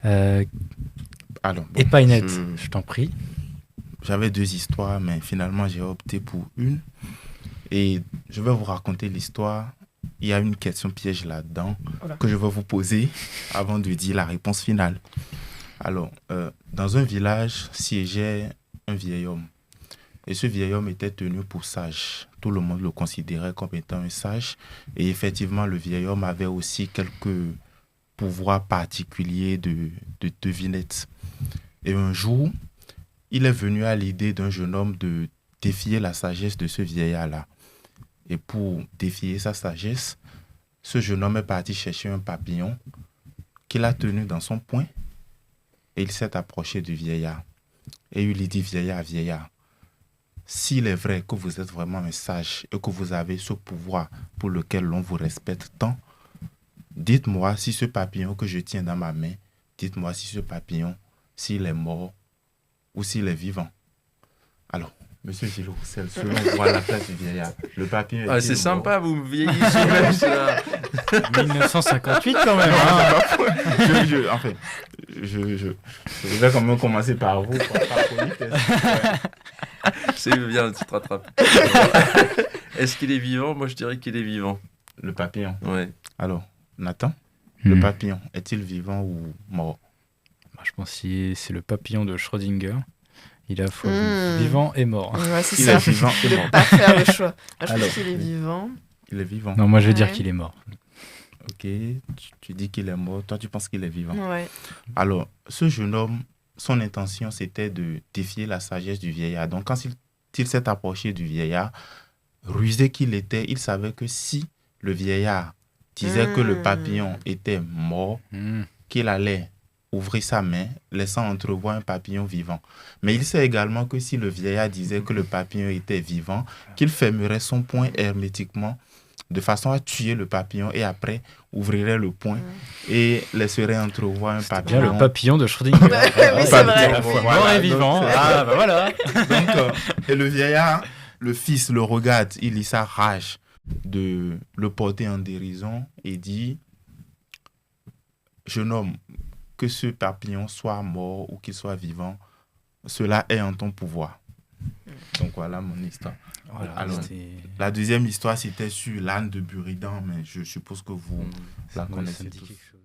Euh, Alors, bon, Épinette, je t'en prie. j'avais deux histoires, mais finalement, j'ai opté pour une. Et je vais vous raconter l'histoire. Il y a une question piège là-dedans Voilà. que je vais vous poser avant de dire la réponse finale. Alors, dans un village siégeait un vieil homme. Et ce vieil homme était tenu pour sage. Tout le monde le considérait comme étant un sage. Et effectivement, le vieil homme avait aussi quelques pouvoirs particuliers de devinette. Et un jour, il est venu à l'idée d'un jeune homme de défier la sagesse de ce vieillard-là. Et pour défier sa sagesse, ce jeune homme est parti chercher un papillon qu'il a tenu dans son poing et il s'est approché du vieillard. Et il lui dit, vieillard, vieillard, s'il est vrai que vous êtes vraiment un sage et que vous avez ce pouvoir pour lequel l'on vous respecte tant, dites-moi si ce papillon que je tiens dans ma main, dites-moi si ce papillon, s'il est mort ou s'il est vivant. Alors, Monsieur Gilles Roussel, selon vous, à la place du vieillard, le papillon est-il C'est mort? sympa, vous me vieillissez même ça. 1958 quand même. Hein. Enfin, je vais quand même commencer par vous, par politesse. Ouais. C'est bien, tu te rattrapes. Est-ce qu'il est vivant? Moi, je dirais qu'il est vivant. Le papillon. Ouais. Alors, Nathan, le papillon, est-il vivant ou mort? Je pense que c'est le papillon de Schrödinger. Il est à la fois vivant et mort. Ouais, c'est Il ça. est vivant et De mort. pas faire le choix. Moi, je Alors, pense qu'il est vivant. Il est vivant. Non, moi je vais dire Ouais. qu'il est mort. Ok, tu dis qu'il est mort, toi tu penses qu'il est vivant. Ouais. Alors, ce jeune homme, son intention c'était de défier la sagesse du vieillard. Donc quand il s'est approché du vieillard, rusé qu'il était, il savait que si le vieillard disait que le papillon était mort, qu'il allait ouvrir sa main, laissant entrevoir un papillon vivant. Mais il sait également que si le vieillard disait que le papillon était vivant, qu'il fermerait son poing hermétiquement de façon à tuer le papillon et après ouvrirait le poing et laisserait entrevoir un Bien papillon. le papillon de Schrödinger. Oui, c'est vrai. Mort et vivant. Ah bah voilà. Donc, et le vieillard, le fils, le regarde, il lit sa rage de le porter en dérision et dit, jeune homme, que ce papillon soit mort ou qu'il soit vivant, cela est en ton pouvoir. Donc voilà mon histoire. Voilà, Alors, c'était- la deuxième histoire, c'était sur l'âne de Buridan, mais je suppose que vous la ça me connaissez dit tous. quelque chose.